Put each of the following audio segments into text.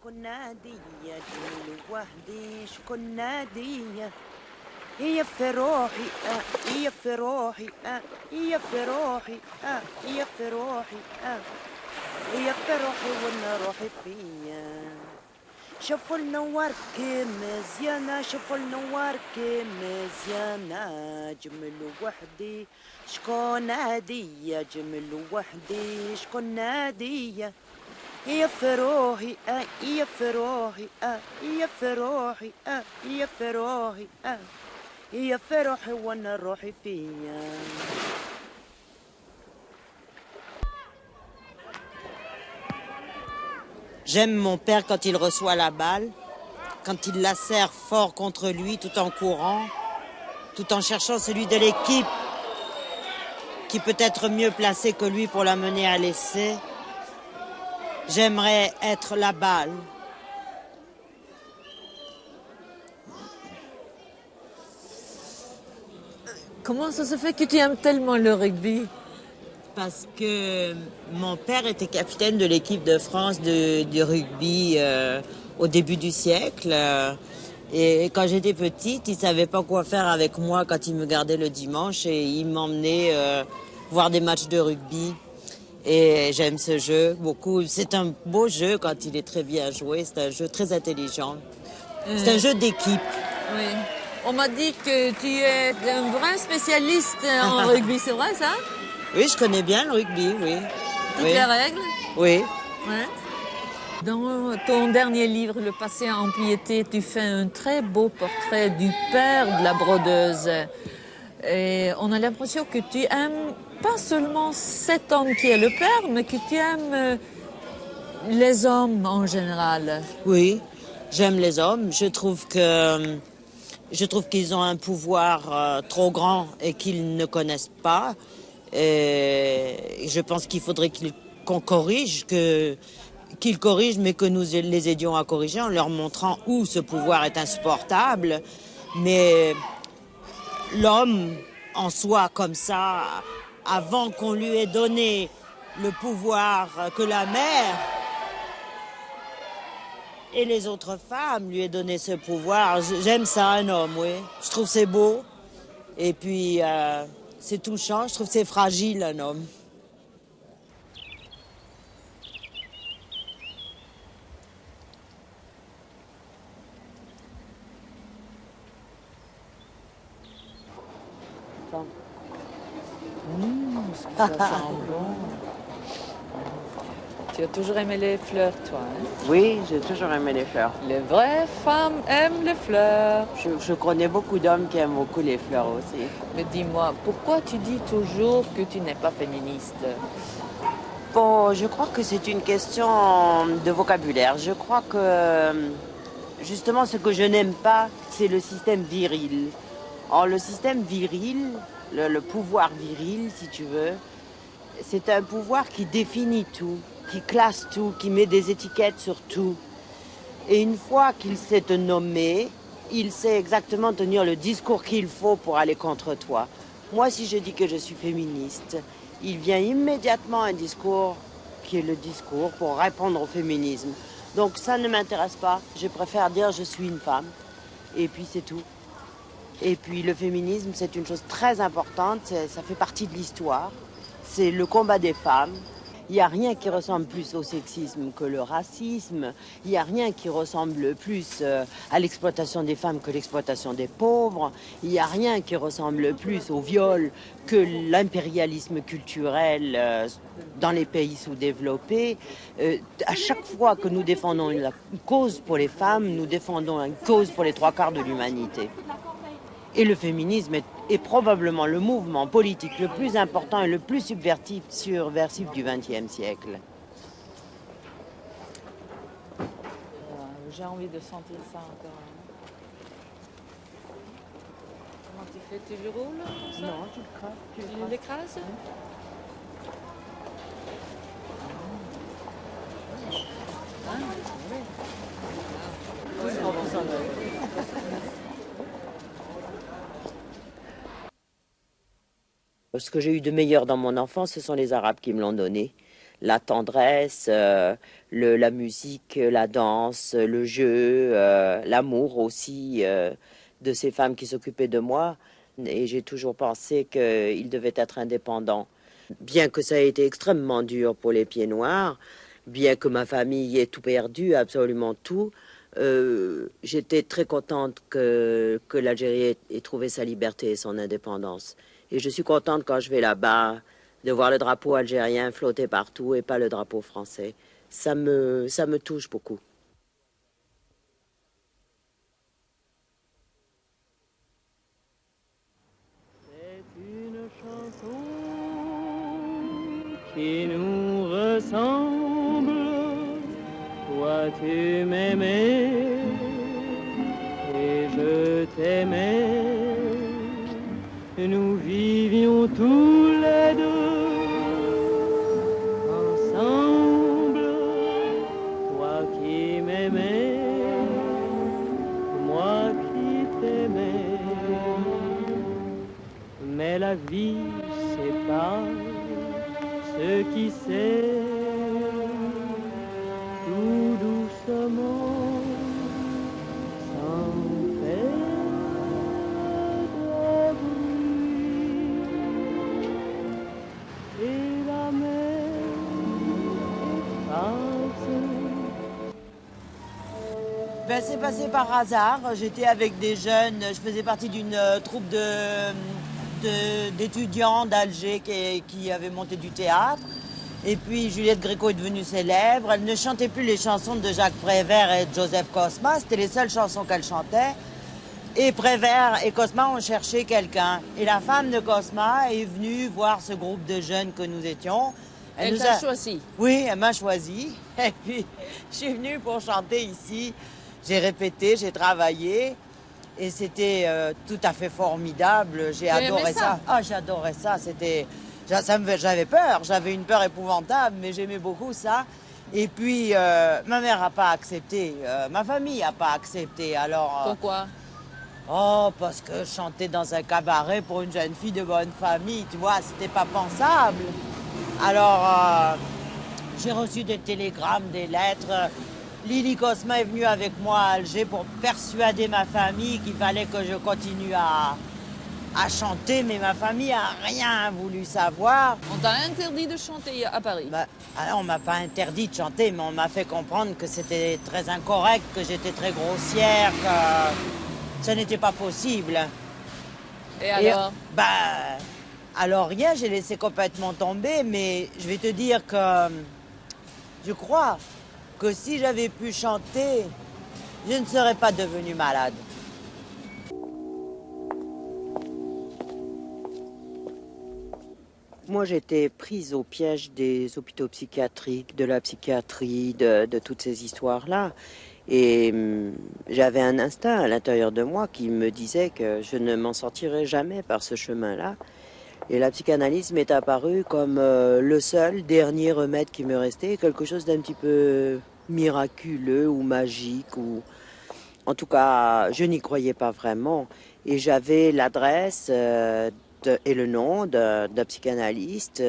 شكون نادية جميل وحدي شكون نادية هي في روحي هي في روحي هي في روحي هي في روحي هي في روحي وانا روحي فيا شوفوا النوار كي مزيانة شوفوا النوار كي مزيانة جمل وحدي شكون نادية جمل وحدي شكون نادية هي في روحي هي في روحي هي في روحي هي في روحي هي في روحي وانا روحي فيا. J'aime mon père quand il reçoit la balle, quand il la serre fort contre lui tout en courant, tout en cherchant celui de l'équipe qui peut être mieux placé que lui pour la mener à l'essai. J'aimerais être la balle. Comment ça se fait que tu aimes tellement le rugby? Parce que mon père était capitaine de l'équipe de France de rugby au début du siècle. Et quand j'étais petite, il ne savait pas quoi faire avec moi quand il me gardait le dimanche et il m'emmenait voir des matchs de rugby. Et j'aime ce jeu beaucoup. C'est un beau jeu quand il est très bien joué. C'est un jeu très intelligent. C'est un jeu d'équipe. Oui. On m'a dit que tu es un vrai spécialiste en rugby, c'est vrai ça? Oui, je connais bien le rugby, oui. Toutes oui. les règles? Oui. Ouais. Dans ton dernier livre, Le passé en piété, tu fais un très beau portrait du père de la brodeuse. Et on a l'impression que tu aimes pas seulement cet homme qui est le père, mais que tu aimes les hommes en général. Oui, j'aime les hommes. Je trouve qu'ils ont un pouvoir trop grand et qu'ils ne connaissent pas. Et je pense qu'il faudrait qu'on corrige, qu'ils corrigent, mais que nous les aidions à corriger en leur montrant où ce pouvoir est insupportable. Mais l'homme en soi, comme ça, avant qu'on lui ait donné le pouvoir que la mère et les autres femmes lui aient donné ce pouvoir, j'aime ça, un homme, oui. Je trouve c'est beau. Et puis, c'est touchant. Je trouve c'est fragile, un homme. Ça sent bon. Tu as toujours aimé les fleurs, toi, hein? Oui, j'ai toujours aimé les fleurs. Les vraies femmes aiment les fleurs. Je connais beaucoup d'hommes qui aiment beaucoup les fleurs aussi. Mais dis-moi, pourquoi tu dis toujours que tu n'es pas féministe? Bon, je crois que c'est une question de vocabulaire. Je crois que, justement, ce que je n'aime pas, c'est le système viril. Or, le système viril, le pouvoir viril, si tu veux, c'est un pouvoir qui définit tout, qui classe tout, qui met des étiquettes sur tout. Et une fois qu'il s'est nommé, il sait exactement tenir le discours qu'il faut pour aller contre toi. Moi, si je dis que je suis féministe, il vient immédiatement un discours qui est le discours pour répondre au féminisme. Donc ça ne m'intéresse pas. Je préfère dire je suis une femme. Et puis c'est tout. Et puis le féminisme, c'est une chose très importante. Ça fait partie de l'histoire. C'est le combat des femmes. Il n'y a rien qui ressemble plus au sexisme que le racisme. Il n'y a rien qui ressemble plus à l'exploitation des femmes que l'exploitation des pauvres. Il n'y a rien qui ressemble plus au viol que l'impérialisme culturel dans les pays sous-développés. À chaque fois que nous défendons une cause pour les femmes, nous défendons une cause pour les trois quarts de l'humanité. Et le féminisme est probablement le mouvement politique le plus important et le plus subversif du XXe siècle. J'ai envie de sentir ça encore. Comment tu fais? Tu le roules comme ça? Non, tu le crases. Tu l'écrases? Ce que j'ai eu de meilleur dans mon enfance, ce sont les Arabes qui me l'ont donné. la tendresse, la musique, la danse, le jeu, l'amour aussi de ces femmes qui s'occupaient de moi. Et j'ai toujours pensé qu'ils devaient être indépendants. Bien que ça ait été extrêmement dur pour les Pieds Noirs, bien que ma famille ait tout perdu, absolument tout, j'étais très contente que l'Algérie ait trouvé sa liberté et son indépendance. Et je suis contente quand je vais là-bas de voir le drapeau algérien flotter partout et pas le drapeau français. Ça me touche beaucoup. C'est une chanson qui nous ressemble. Toi tu m'aimais et je t'aimais. Nous vivions tous les deux ensemble. Toi qui m'aimais, moi qui t'aimais. Mais la vie sépare ceux qui s'aiment tout doucement, sans faire de bruit. Et la mer efface. Ben, c'est passé par hasard. J'étais avec des jeunes, je faisais partie d'une troupe d'étudiants d'Alger qui avaient monté du théâtre. Et puis Juliette Gréco est devenue célèbre. Elle ne chantait plus les chansons de Jacques Prévert et de Joseph Cosma. C'était les seules chansons qu'elle chantait. Et Prévert et Cosma ont cherché quelqu'un. Et la femme de Cosma est venue voir ce groupe de jeunes que nous étions. Elle nous t'a a choisi. Oui, elle m'a choisi. Et puis, je suis venue pour chanter ici. J'ai répété, j'ai travaillé. Et c'était tout à fait formidable. J'ai adoré aimé ça? Ah, j'adorais ça. J'avais peur. J'avais une peur épouvantable, mais j'aimais beaucoup ça. Et puis, ma mère n'a pas accepté. Ma famille n'a pas accepté. Alors, Pourquoi? oh, parce que chanter dans un cabaret pour une jeune fille de bonne famille, tu vois, c'était pas pensable. Alors, j'ai reçu des télégrammes, des lettres. Lily Cosma est venue avec moi à Alger pour persuader ma famille qu'il fallait que je continue à chanter, mais ma famille a rien voulu savoir. On t'a interdit de chanter à Paris. Bah, alors on m'a pas interdit de chanter, mais on m'a fait comprendre que c'était très incorrect, que j'étais très grossière, que ça n'était pas possible. Et alors? Alors rien, j'ai laissé complètement tomber, mais je vais te dire que je crois que si j'avais pu chanter, je ne serais pas devenue malade. Moi, j'étais prise au piège des hôpitaux psychiatriques, de la psychiatrie, de toutes ces histoires-là. Et j'avais un instinct à l'intérieur de moi qui me disait que je ne m'en sortirais jamais par ce chemin-là. Et la psychanalyse m'est apparue comme le seul dernier remède qui me restait, quelque chose d'un petit peu miraculeux ou magique. Ou... En tout cas, je n'y croyais pas vraiment. Et j'avais l'adresse et le nom d'un psychanalyste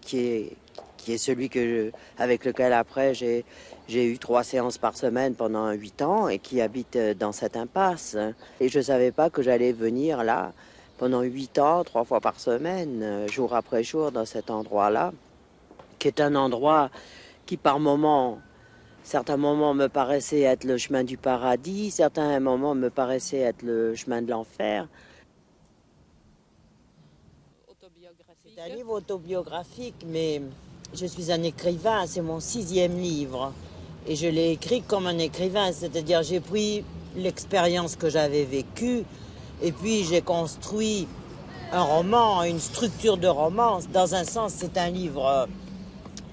qui est celui avec lequel après j'ai eu 3 séances par semaine pendant 8 ans et qui habite dans cette impasse. Et je ne savais pas que j'allais venir là pendant 8 ans, 3 fois par semaine, jour après jour, dans cet endroit-là, qui est un endroit qui par moments, certains moments me paraissait être le chemin du paradis, certains moments me paraissait être le chemin de l'enfer. C'est un livre autobiographique, mais je suis un écrivain, c'est mon 6e livre. Et je l'ai écrit comme un écrivain, c'est-à-dire j'ai pris l'expérience que j'avais vécue et puis j'ai construit un roman, une structure de roman. Dans un sens, c'est un livre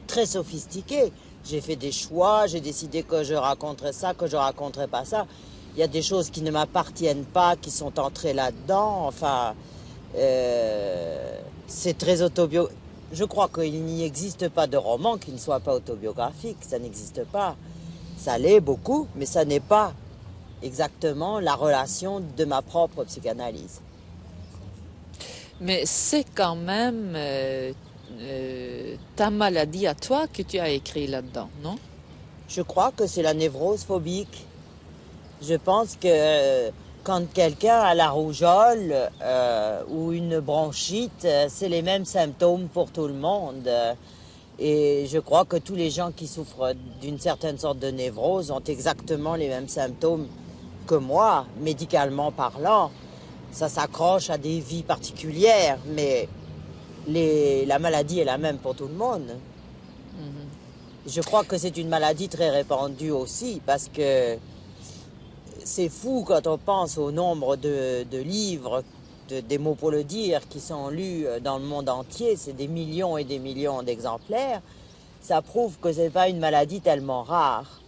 très sophistiqué. J'ai fait des choix, j'ai décidé que je raconterais ça, que je raconterais pas ça. Il y a des choses qui ne m'appartiennent pas, qui sont entrées là-dedans. Enfin, c'est très autobiographique. Je crois qu'il n'y existe pas de roman qui ne soit pas autobiographique. Ça n'existe pas. Ça l'est beaucoup, mais ça n'est pas exactement la relation de ma propre psychanalyse. Mais c'est quand même ta maladie à toi que tu as écrit là-dedans, non? Je crois que c'est la névrose phobique. Je pense que quand quelqu'un a la rougeole ou une bronchite, c'est les mêmes symptômes pour tout le monde. Et je crois que tous les gens qui souffrent d'une certaine sorte de névrose ont exactement les mêmes symptômes que moi, médicalement parlant. Ça s'accroche à des vies particulières, mais la maladie est la même pour tout le monde. Je crois que c'est une maladie très répandue aussi, parce que c'est fou quand on pense au nombre de livres, des mots pour le dire, qui sont lus dans le monde entier. C'est des millions et des millions d'exemplaires. Ça prouve que ce n'est pas une maladie tellement rare.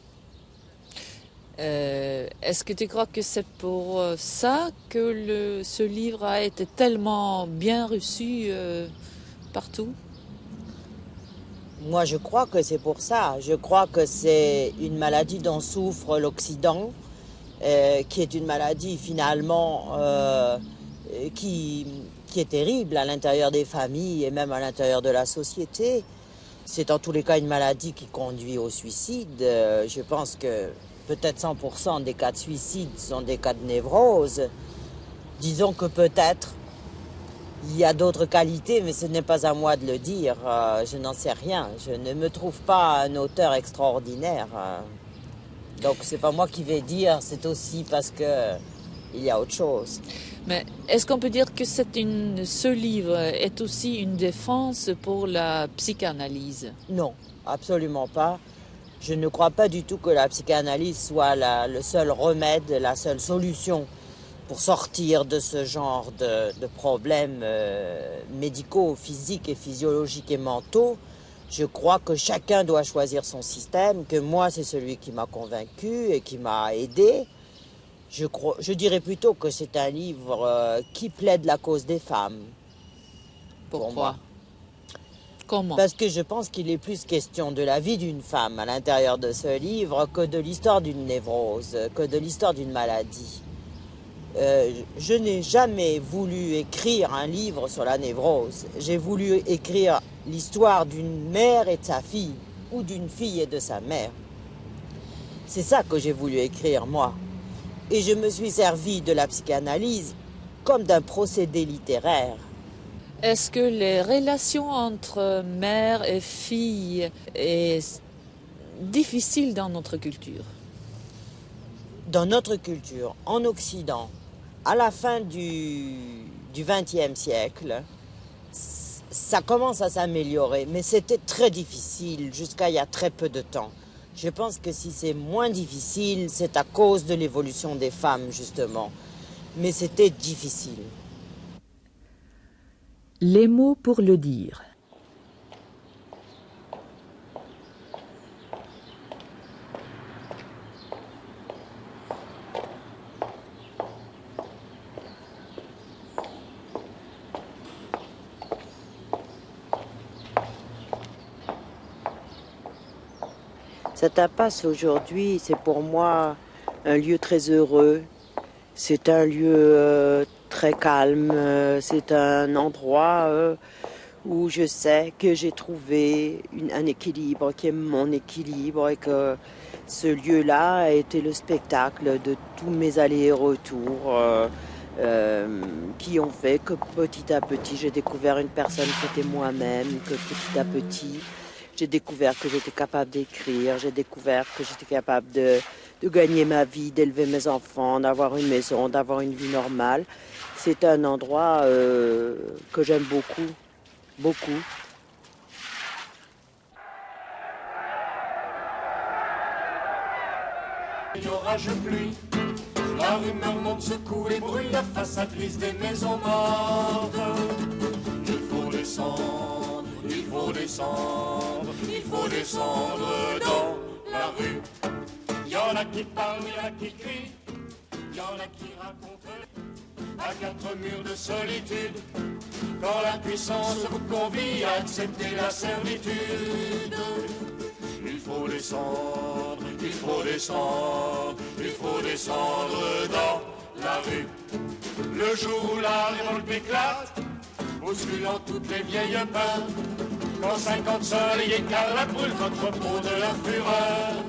Est-ce que tu crois que c'est pour ça que ce livre a été tellement bien reçu partout? Moi, je crois que c'est pour ça. Je crois que c'est une maladie dont souffre l'Occident, qui est une maladie finalement qui est terrible à l'intérieur des familles et même à l'intérieur de la société. C'est en tous les cas une maladie qui conduit au suicide. Je pense que peut-être 100% des cas de suicide sont des cas de névrose. Disons que peut-être il y a d'autres qualités, mais ce n'est pas à moi de le dire. Je n'en sais rien. Je ne me trouve pas un auteur extraordinaire. Donc c'est pas moi qui vais dire, c'est aussi parce que il y a autre chose. Mais est-ce qu'on peut dire que ce livre est aussi une défense pour la psychanalyse? Non, absolument pas. Je ne crois pas du tout que la psychanalyse soit le seul remède, la seule solution pour sortir de ce genre de problèmes médicaux, physiques et physiologiques et mentaux. Je crois que chacun doit choisir son système, que moi c'est celui qui m'a convaincu et qui m'a aidé. Je dirais plutôt que c'est un livre qui plaide la cause des femmes. Pourquoi? Pour moi. Comment? Parce que je pense qu'il est plus question de la vie d'une femme à l'intérieur de ce livre que de l'histoire d'une névrose, que de l'histoire d'une maladie. Je n'ai jamais voulu écrire un livre sur la névrose. J'ai voulu écrire l'histoire d'une mère et de sa fille, ou d'une fille et de sa mère. C'est ça que j'ai voulu écrire, moi. Et je me suis servi de la psychanalyse comme d'un procédé littéraire. Est-ce que les relations entre mère et fille est difficile dans notre culture? Dans notre culture, en Occident, à la fin du XXe siècle, ça commence à s'améliorer, mais c'était très difficile jusqu'à il y a très peu de temps. Je pense que si c'est moins difficile, c'est à cause de l'évolution des femmes, justement. Mais c'était difficile. Les mots pour le dire. Cet impasse aujourd'hui, c'est pour moi un lieu très heureux. C'est un lieu très calme. C'est un endroit où je sais que j'ai trouvé un équilibre, qui est mon équilibre, et que ce lieu-là a été le spectacle de tous mes allers et retours qui ont fait que petit à petit j'ai découvert une personne qui était moi-même, que petit à petit j'ai découvert que j'étais capable d'écrire, j'ai découvert que j'étais capable de gagner ma vie, d'élever mes enfants, d'avoir une maison, d'avoir une vie normale. C'est un endroit que j'aime beaucoup, beaucoup. Orage pluie, la rumeur monte, secoue et brûle la façade grise des maisons mortes. Il faut descendre, il faut descendre, il faut descendre dans la rue. Il y en a qui parlent, il y en a qui crient, il y en a qui racontent à quatre murs de solitude. Quand la puissance vous convie à accepter la servitude. Il faut descendre, il faut descendre, il faut descendre dans la rue. Le jour où la révolte éclate, bousculant toutes les vieilles peurs, quand 50 soleils écarlates brûlent votre peau de la fureur.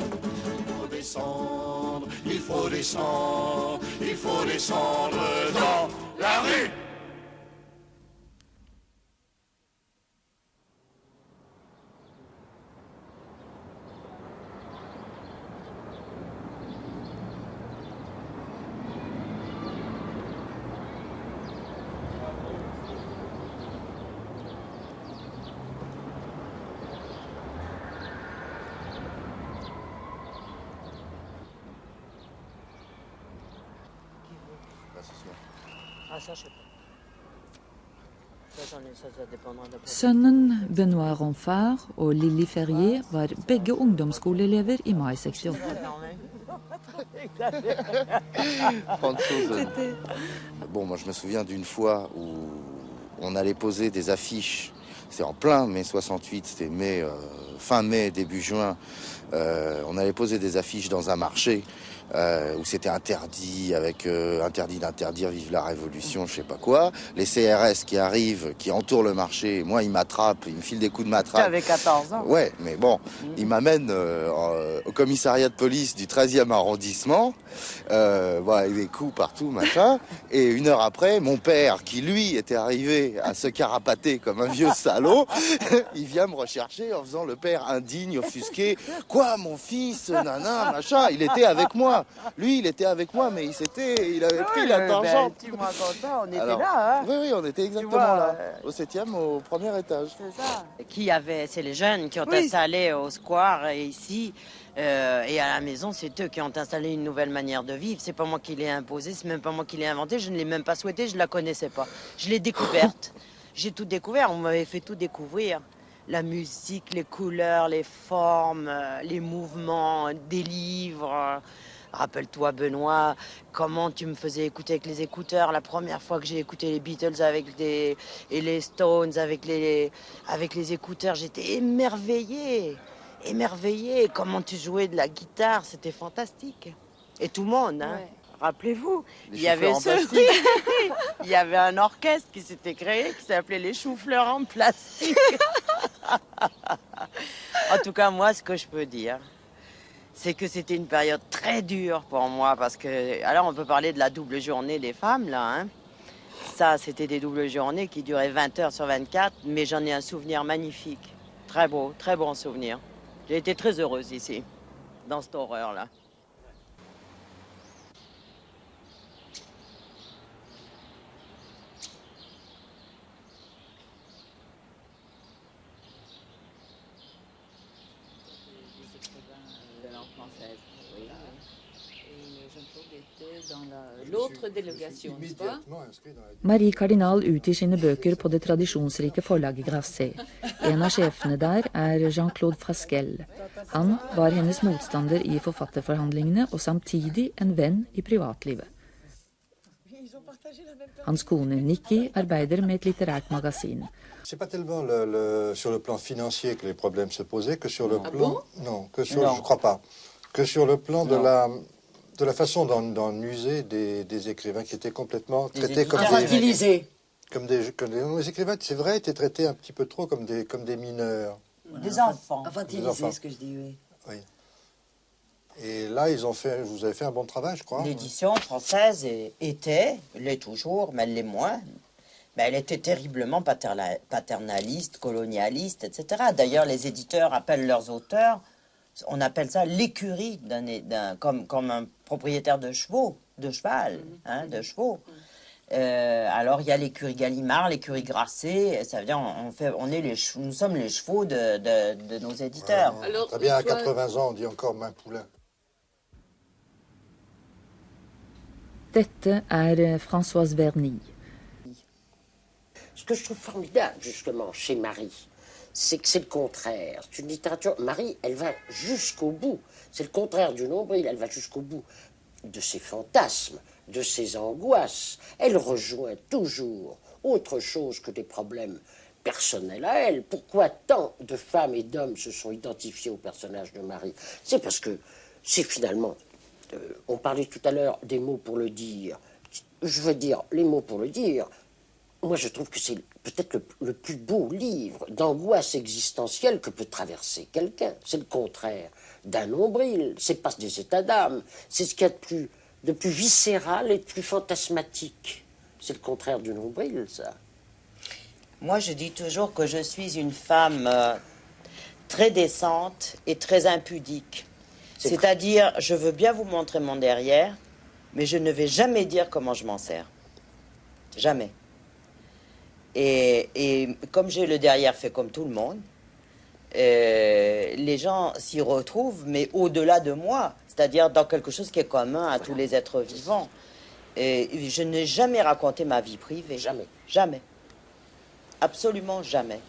Il faut descendre, il faut descendre dans la rue. Ah, ça, je sais pas. Ça dépendra de... Sønnen Benoit Ronfard og Lilly Ferrier var begge ungdomsskoleelever i mai 68. Bon, moi je me souviens d'une fois où on allait poser des affiches. C'est en plein mai 68, c'était fin mai, début juin. On allait poser des affiches dans un marché où c'était interdit, avec interdit d'interdire, vive la révolution, je sais pas quoi. Les CRS qui arrivent, qui entourent le marché, moi ils m'attrapent, ils me filent des coups de matraque. Tu avais 14 ans. Ouais, mais bon, ils m'amènent au commissariat de police du 13e arrondissement, avec des coups partout, machin. Et une heure après, mon père, qui lui était arrivé à se carapater comme un vieux salaud, il vient me rechercher en faisant le père indigne, offusqué. Quoi, mon fils, nana, machin, il était avec moi. Lui, il était avec moi, mais il avait pris la tangente. Tu m'as content, on était Alors, là, hein. Oui, on était exactement vois, là, au 7e, au premier étage. C'est ça. C'est les jeunes qui ont installé au square ici. Et à la maison, c'est eux qui ont installé une nouvelle manière de vivre. C'est pas moi qui l'ai imposée, c'est même pas moi qui l'ai inventée. Je ne l'ai même pas souhaité, je la connaissais pas. Je l'ai découverte. J'ai tout découvert, on m'avait fait tout découvrir. La musique, les couleurs, les formes, les mouvements, des livres. Rappelle-toi, Benoît, comment tu me faisais écouter avec les écouteurs. La première fois que j'ai écouté les Beatles et les Stones avec les écouteurs, j'étais émerveillée. Comment tu jouais de la guitare, c'était fantastique. Et tout le monde, hein. Ouais. Rappelez-vous, il y avait il y avait un orchestre qui s'était créé qui s'appelait les Choux-Fleurs en plastique. En tout cas, moi, ce que je peux dire, c'est que c'était une période très dure pour moi parce que, alors on peut parler de la double journée des femmes, là, hein. Ça, c'était des doubles journées qui duraient 20 heures sur 24, mais j'en ai un souvenir magnifique. Très beau, très bon souvenir. J'ai été très heureuse ici, dans cette horreur-là. L'autre délégation, n'est-ce pas? Marie Kardinal utgir sine bøker på det tradisjonsrike forlaget Grasset. En av sjefene der er Jean-Claude Fasquelle. Han var hennes motstander i forfatterforhandlingene og samtidig en venn i privatlivet. Hans kone Nikki arbeider med et litterært magasin. C'est pas tellement sur le plan financier que les problèmes se posaient que sur le plan... Non, je crois pas. Que sur le plan de la façon d'en user des écrivains qui étaient complètement traités comme infantilisés. Les écrivains, c'est vrai, étaient traités un petit peu trop comme des mineurs. Des enfants. Infantilisés, ce que je dis, oui. Oui. Et là, vous avez fait un bon travail, je crois. L'édition française l'est toujours, mais elle l'est moins. Mais elle était terriblement paternaliste, colonialiste, etc. D'ailleurs, les éditeurs appellent leurs auteurs, on appelle ça l'écurie comme un propriétaire de cheval. Alors, il y a l'écurie Gallimard, l'écurie Grasset, ça veut dire nous sommes les chevaux de nos éditeurs. Alors, très bien, à 80 ans, on dit encore main poulain. Dette er Françoise Verny. Ce que je trouve formidable, justement, chez Marie, c'est que c'est le contraire. C'est une littérature... Marie, elle va jusqu'au bout. C'est le contraire du nombril. Elle va jusqu'au bout de ses fantasmes, de ses angoisses. Elle rejoint toujours autre chose que des problèmes personnels à elle. Pourquoi tant de femmes et d'hommes se sont identifiés au personnage de Marie? C'est parce que c'est finalement... on parlait tout à l'heure des mots pour le dire. Je veux dire, les mots pour le dire... moi je trouve que c'est peut-être le plus beau livre d'angoisse existentielle que peut traverser quelqu'un. C'est le contraire d'un nombril, c'est pas des états d'âme, c'est ce qu'il y a de plus viscéral et de plus fantasmatique. C'est le contraire du nombril, ça. Moi, je dis toujours que je suis une femme très décente et très impudique. C'est-à-dire, je veux bien vous montrer mon derrière, mais je ne vais jamais dire comment je m'en sers. Jamais. Et comme j'ai le derrière fait comme tout le monde, les gens s'y retrouvent, mais au-delà de moi, c'est-à-dire dans quelque chose qui est commun à tous les êtres vivants. Et je n'ai jamais raconté ma vie privée. Jamais. Jamais. Absolument jamais.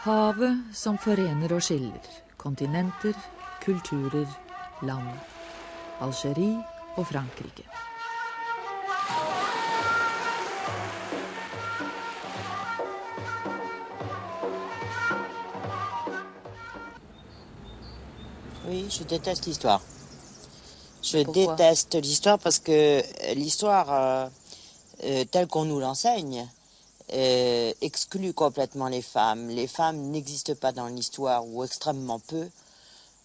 Havet som forener og skiller. Kontinenter, kulturer, land. Algerie og Frankrike. Oui, je déteste l'histoire. Je Pourquoi? déteste l'histoire parce que l'histoire, telle qu'on nous l'enseigne, exclut complètement les femmes. Les femmes n'existent pas dans l'histoire ou extrêmement peu,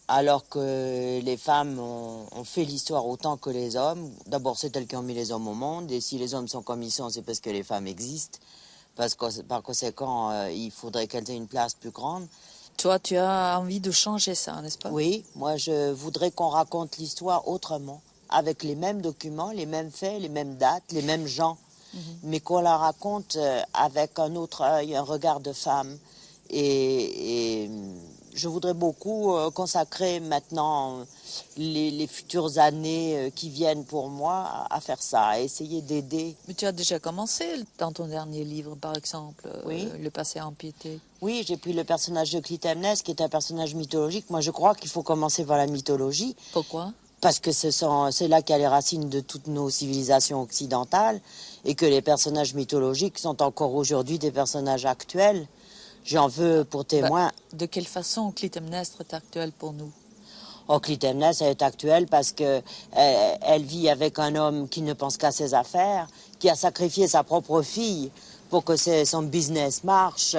alors que les femmes ont fait l'histoire autant que les hommes. D'abord, c'est elles qui ont mis les hommes au monde, et si les hommes sont comme ils sont, c'est parce que les femmes existent. Parce que, par conséquent, il faudrait qu'elles aient une place plus grande. Toi, tu as envie de changer ça, n'est-ce pas? Oui, moi je voudrais qu'on raconte l'histoire autrement, avec les mêmes documents, les mêmes faits, les mêmes dates, les mêmes gens, mais qu'on la raconte avec un autre œil, un regard de femme. Et je voudrais beaucoup consacrer maintenant les futures années qui viennent pour moi à faire ça, à essayer d'aider. Mais tu as déjà commencé dans ton dernier livre, par exemple, Oui. Le passé en piété. Oui, j'ai pris le personnage de Clytemnestre, qui est un personnage mythologique. Moi, je crois qu'il faut commencer par la mythologie. Pourquoi? Parce que c'est là qu'il y a les racines de toutes nos civilisations occidentales, et que les personnages mythologiques sont encore aujourd'hui des personnages actuels. J'en veux pour témoin... De quelle façon Clytemnestre est actuel pour nous? Oh, Clytemnestre est actuelle parce que elle vit avec un homme qui ne pense qu'à ses affaires, qui a sacrifié sa propre fille pour que son business marche.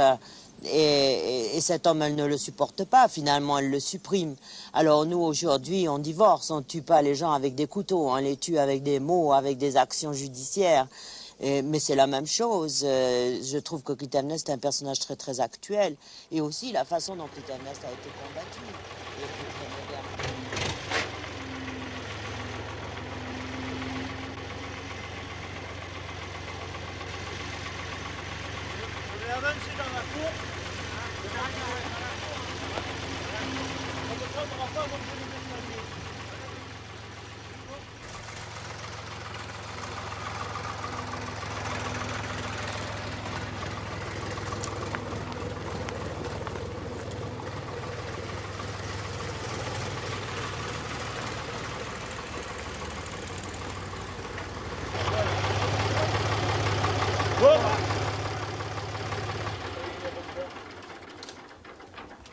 Et cet homme, elle ne le supporte pas, finalement, elle le supprime. Alors nous, aujourd'hui, on divorce, on ne tue pas les gens avec des couteaux, on les tue avec des mots, avec des actions judiciaires. Mais c'est la même chose. Je trouve que Clytemnestre est un personnage très très actuel. Et aussi la façon dont Clytemnestre a été combattu est très moderne.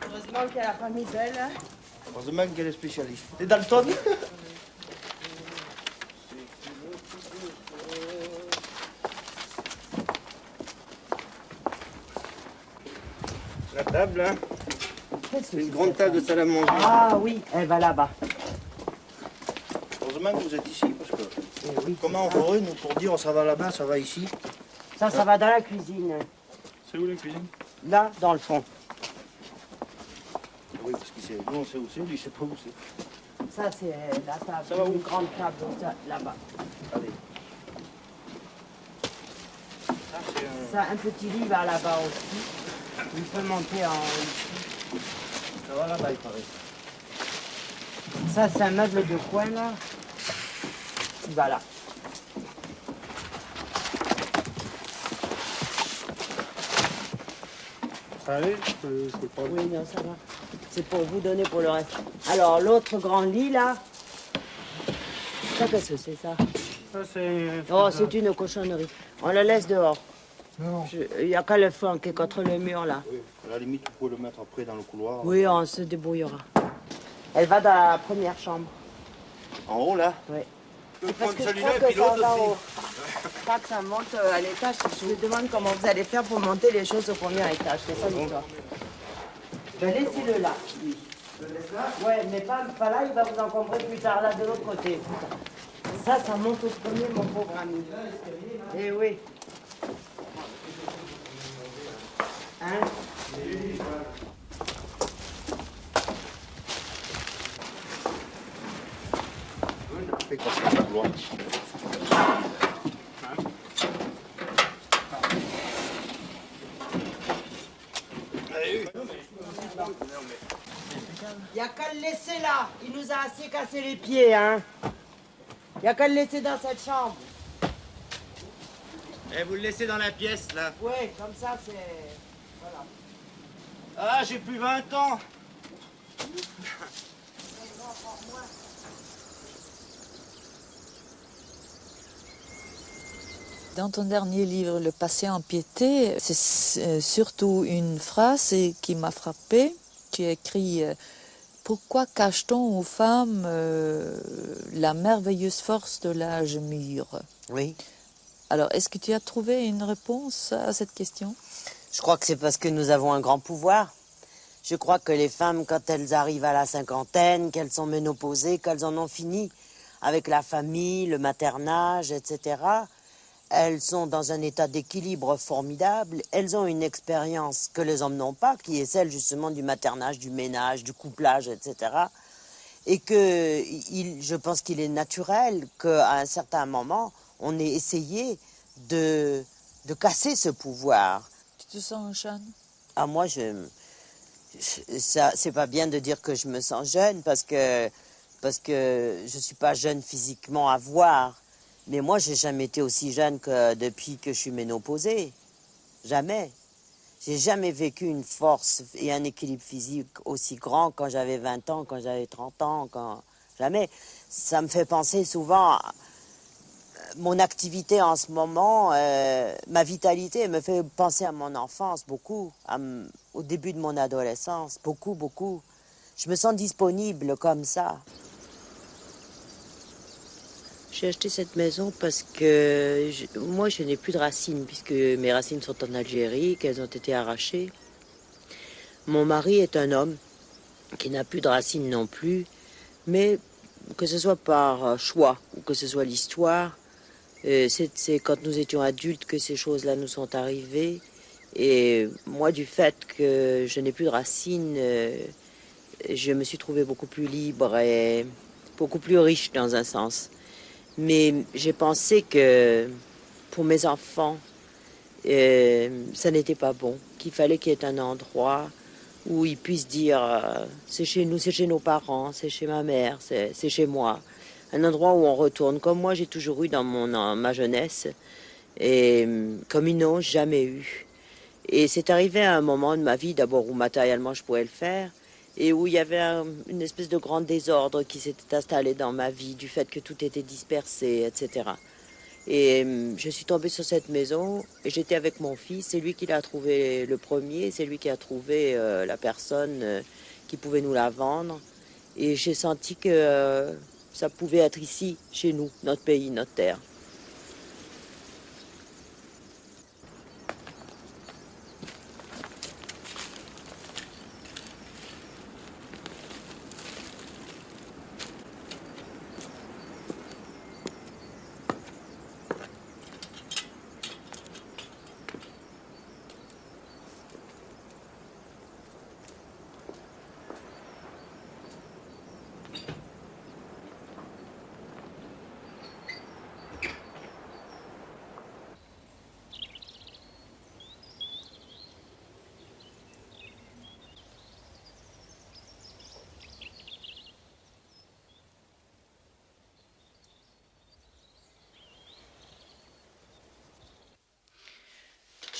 Heureusement qu'il y a la famille belle. Heureusement qu'elle est spécialiste. T'es Dalton? La table, hein? C'est une grande table de salle à manger. Ah oui, elle va là-bas. Heureusement que vous êtes ici, parce que comment on ferait, nous, pour dire ça va là-bas, ça va ici? Ça va dans la cuisine. C'est où la cuisine? Là, dans le fond. Oui, parce que c'est... Nous, on sait où c'est, lui, il sait pas où c'est. Ça, c'est la table. Ça va où? Une grande table là-bas. Allez. Ça, c'est un... Ça, un petit lit va là-bas aussi. Il peut monter en ici. Ça va là-bas, il paraît. Ça, c'est un meuble de coin, là. Il va là. Ça allait, je peux le prendre. Oui, non, ça va. C'est pour vous donner pour le reste. Alors, l'autre grand lit, là. Ça, qu'est-ce que c'est, ça? Ça, c'est... Oh, c'est une cochonnerie. On la laisse dehors. Non. Il n'y a qu'à le fond qui est contre le mur, là. Oui, à la limite, vous pouvez le mettre après dans le couloir. Oui, on se débrouillera. Elle va dans la première chambre. En haut, là? Oui. Je peux Parce prendre que je celui-là crois et puis que ça l'autre va aussi. Je crois que ça monte à l'étage. Je me demande comment vous allez faire pour monter les choses au premier étage. C'est ça l'histoire. Ben, laissez-le là, lui. Je le laisse là? Ouais, mais pas là, il va vous encombrer plus tard, là, de l'autre côté. Ça monte au premier, mon pauvre ami. Eh oui. Hein? Fais quoi, c'est le couloir. Il n'y a qu'à le laisser là. Il nous a assez cassé les pieds, hein. Il n'y a qu'à le laisser dans cette chambre. Et vous le laissez dans la pièce, là. Oui, comme ça, c'est... Voilà. Ah, j'ai plus 20 ans. Dans ton dernier livre, Le passé en piété, c'est surtout une phrase qui m'a frappée. Tu as écrit pourquoi cache-t-on aux femmes la merveilleuse force de l'âge mûr? Oui. Alors, est-ce que tu as trouvé une réponse à cette question? Je crois que c'est parce que nous avons un grand pouvoir. Je crois que les femmes, quand elles arrivent à la cinquantaine, qu'elles sont ménopausées, qu'elles en ont fini avec la famille, le maternage, etc., elles sont dans un état d'équilibre formidable. Elles ont une expérience que les hommes n'ont pas, qui est celle justement du maternage, du ménage, du couplage, etc. Et que je pense qu'il est naturel qu'à un certain moment, on ait essayé de casser ce pouvoir. Tu te sens jeune? Ah, moi, ça, c'est pas bien de dire que je me sens jeune parce que je suis pas jeune physiquement à voir. Mais moi, j'ai jamais été aussi jeune que depuis que je suis ménopausée. Jamais. J'ai jamais vécu une force et un équilibre physique aussi grand quand j'avais 20 ans, quand j'avais 30 ans, jamais. Ça me fait penser souvent à mon activité en ce moment, ma vitalité me fait penser à mon enfance beaucoup, au début de mon adolescence, beaucoup, beaucoup. Je me sens disponible comme ça. J'ai acheté cette maison parce que moi, je n'ai plus de racines, puisque mes racines sont en Algérie, qu'elles ont été arrachées. Mon mari est un homme qui n'a plus de racines non plus, mais que ce soit par choix ou que ce soit l'histoire, c'est quand nous étions adultes que ces choses-là nous sont arrivées. Et moi, du fait que je n'ai plus de racines, je me suis trouvée beaucoup plus libre et beaucoup plus riche dans un sens. Mais j'ai pensé que pour mes enfants, ça n'était pas bon, qu'il fallait qu'il y ait un endroit où ils puissent dire c'est chez nous, c'est chez nos parents, c'est chez ma mère, c'est chez moi. Un endroit où on retourne, comme moi j'ai toujours eu dans ma jeunesse, et comme ils n'ont jamais eu. Et c'est arrivé à un moment de ma vie, d'abord où matériellement je pouvais le faire, et où il y avait une espèce de grand désordre qui s'était installé dans ma vie, du fait que tout était dispersé, etc. Et je suis tombée sur cette maison, et j'étais avec mon fils, c'est lui qui l'a trouvé le premier, c'est lui qui a trouvé la personne qui pouvait nous la vendre, et j'ai senti que ça pouvait être ici, chez nous, notre pays, notre terre.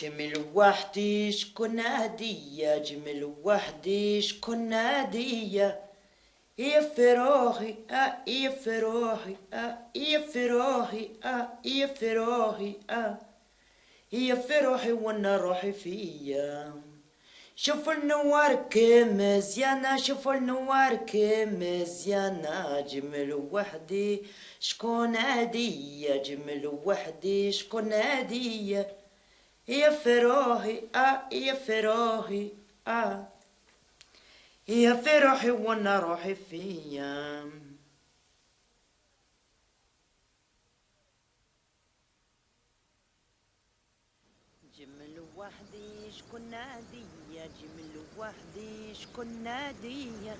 جمل وحدي شكون هدية جمل وحدي شكون هدية يا فراحي يا فراحي يا فراحي يا فراحي يا فراحي وانا روحي فيا شوف النوار كمزيانة شوف النوار كمزيانة جمل وحدي شكون هدية جمل وحدي شكون هدية يا فراحي يا فراحي يا فراحي وانا روحي فيا جمل وحدي شكون هدية جمل وحدي شكون هدية